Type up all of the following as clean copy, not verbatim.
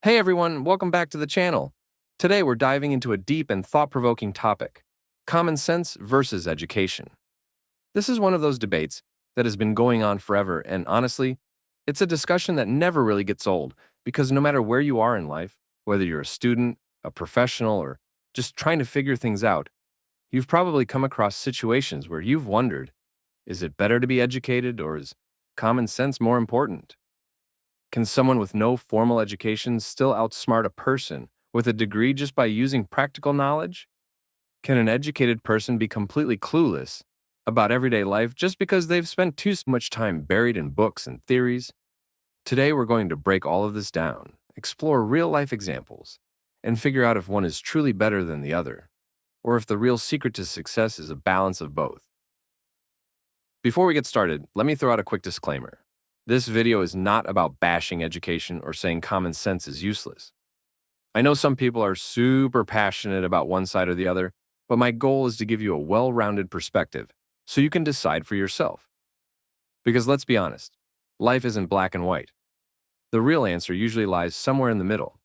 Hey everyone, welcome back to the channel. Today we're diving into a deep and thought-provoking topic, common sense versus education. This is one of those debates that has been going on forever, and honestly, it's a discussion that never really gets old because no matter where you are in life, whether you're a student, a professional, or just trying to figure things out, you've probably come across situations where you've wondered, is it better to be educated or is common sense more important? Can someone with no formal education still outsmart a person with a degree just by using practical knowledge? Can an educated person be completely clueless about everyday life just because they've spent too much time buried in books and theories? Today, we're going to break all of this down, explore real life examples, and figure out if one is truly better than the other, or if the real secret to success is a balance of both. Before we get started, let me throw out a quick disclaimer. This video is not about bashing education or saying common sense is useless. I know some people are super passionate about one side or the other, but my goal is to give you a well-rounded perspective so you can decide for yourself. Because let's be honest, life isn't black and white. The real answer usually lies somewhere in the middle.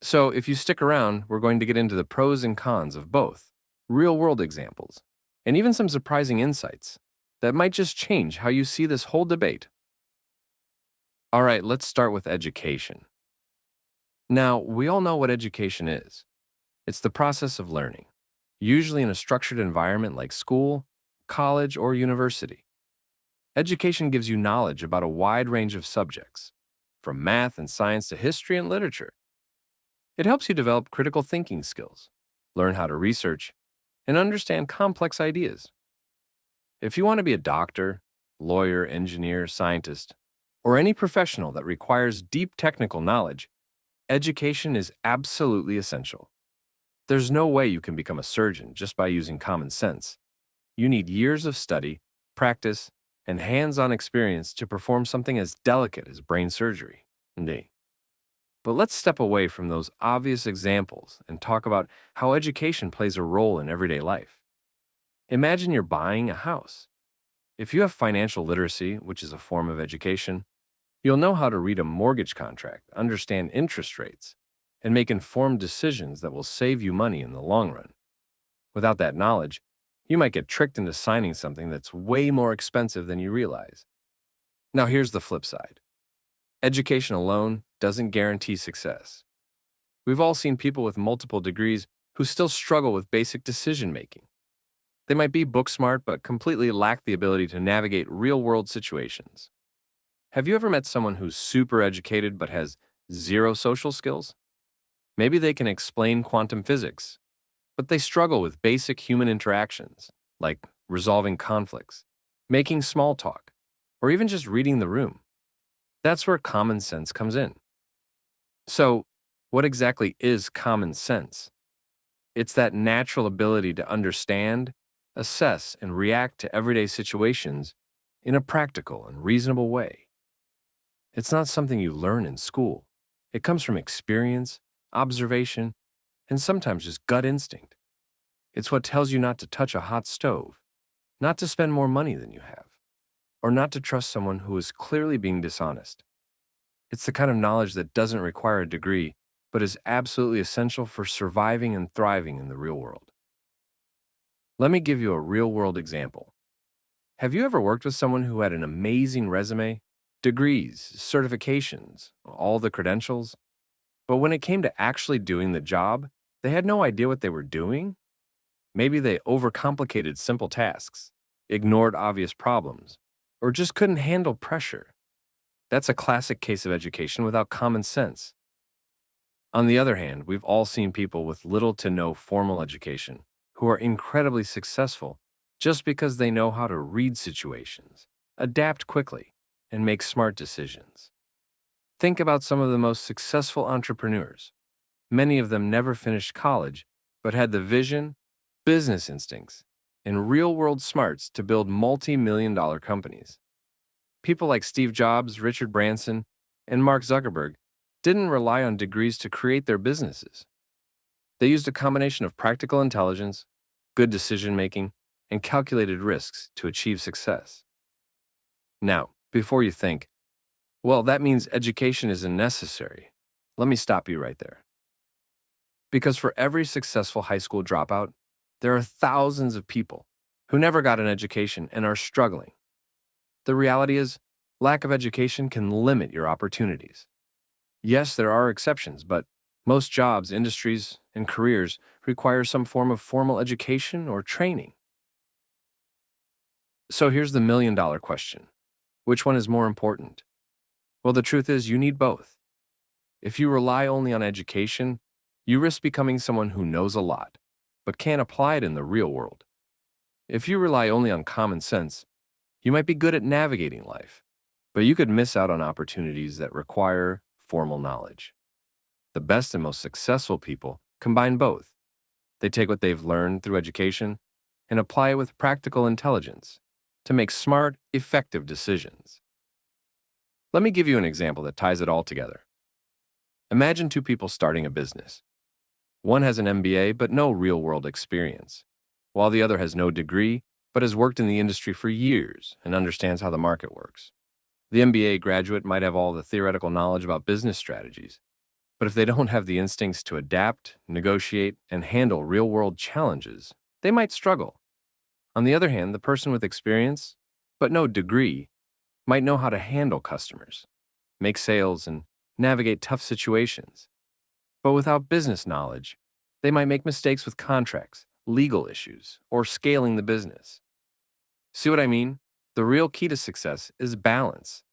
So if you stick around, we're going to get into the pros and cons of both, real-world examples, and even some surprising insights that might just change how you see this whole debate. All right, let's start with education. Now, we all know what education is. It's the process of learning, usually in a structured environment like school, college, or university. Education gives you knowledge about a wide range of subjects, from math and science to history and literature. It helps you develop critical thinking skills, learn how to research, and understand complex ideas. If you want to be a doctor, lawyer, engineer, scientist, or any professional that requires deep technical knowledge, education is absolutely essential. There's no way you can become a surgeon just by using common sense. You need years of study, practice, and hands-on experience to perform something as delicate as brain surgery. Indeed. But let's step away from those obvious examples and talk about how education plays a role in everyday life. Imagine you're buying a house. If you have financial literacy, which is a form of education, you'll know how to read a mortgage contract, understand interest rates, and make informed decisions that will save you money in the long run. Without that knowledge, you might get tricked into signing something that's way more expensive than you realize. Now here's the flip side. Education alone doesn't guarantee success. We've all seen people with multiple degrees who still struggle with basic decision making. They might be book smart but completely lack the ability to navigate real-world situations. Have you ever met someone who's super educated but has zero social skills? Maybe they can explain quantum physics, but they struggle with basic human interactions, like resolving conflicts, making small talk, or even just reading the room. That's where common sense comes in. So, what exactly is common sense? It's that natural ability to understand, assess, and react to everyday situations in a practical and reasonable way. It's not something you learn in school. It comes from experience, observation, and sometimes just gut instinct. It's what tells you not to touch a hot stove, not to spend more money than you have, or not to trust someone who is clearly being dishonest. It's the kind of knowledge that doesn't require a degree, but is absolutely essential for surviving and thriving in the real world. Let me give you a real-world example. Have you ever worked with someone who had an amazing resume? Degrees, certifications, all the credentials. But when it came to actually doing the job, they had no idea what they were doing. Maybe they overcomplicated simple tasks, ignored obvious problems, or just couldn't handle pressure. That's a classic case of education without common sense. On the other hand, we've all seen people with little to no formal education who are incredibly successful just because they know how to read situations, adapt quickly, and make smart decisions. Think about some of the most successful entrepreneurs. Many of them never finished college, but had the vision, business instincts, and real-world smarts to build multi-million-dollar companies. People like Steve Jobs, Richard Branson, and Mark Zuckerberg didn't rely on degrees to create their businesses. They used a combination of practical intelligence, good decision-making, and calculated risks to achieve success. Now, before you think, well, that means education isn't necessary. Let me stop you right there. Because for every successful high school dropout, there are thousands of people who never got an education and are struggling. The reality is, lack of education can limit your opportunities. Yes, there are exceptions, but most jobs, industries, and careers require some form of formal education or training. So here's the million-dollar question. Which one is more important? Well, the truth is you need both. If you rely only on education, you risk becoming someone who knows a lot, but can't apply it in the real world. If you rely only on common sense, you might be good at navigating life, but you could miss out on opportunities that require formal knowledge. The best and most successful people combine both. They take what they've learned through education and apply it with practical intelligence to make smart, effective decisions. Let me give you an example that ties it all together. Imagine two people starting a business. One has an MBA but no real-world experience, while the other has no degree but has worked in the industry for years and understands how the market works. The MBA graduate might have all the theoretical knowledge about business strategies, but if they don't have the instincts to adapt, negotiate, and handle real-world challenges, they might struggle. On the other hand, the person with experience, but no degree, might know how to handle customers, make sales, and navigate tough situations. But without business knowledge, they might make mistakes with contracts, legal issues, or scaling the business. See what I mean? The real key to success is balance.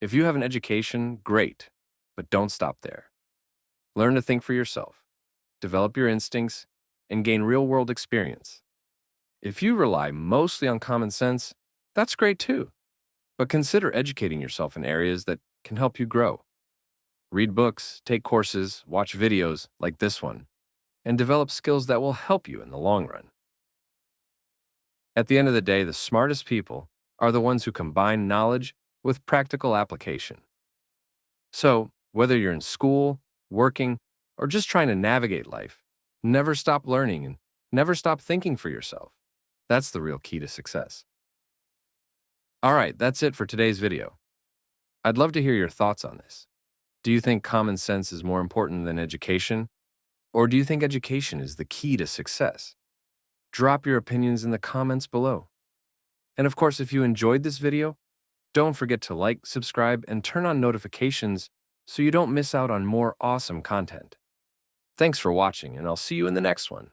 If you have an education, great, but don't stop there. Learn to think for yourself, develop your instincts, and gain real-world experience. If you rely mostly on common sense, that's great too. But consider educating yourself in areas that can help you grow. Read books, take courses, watch videos like this one, and develop skills that will help you in the long run. At the end of the day, the smartest people are the ones who combine knowledge with practical application. So, whether you're in school, working, or just trying to navigate life, never stop learning and never stop thinking for yourself. That's the real key to success. All right, that's it for today's video. I'd love to hear your thoughts on this. Do you think common sense is more important than education? Or do you think education is the key to success? Drop your opinions in the comments below. And of course, if you enjoyed this video, don't forget to like, subscribe, and turn on notifications so you don't miss out on more awesome content. Thanks for watching, and I'll see you in the next one.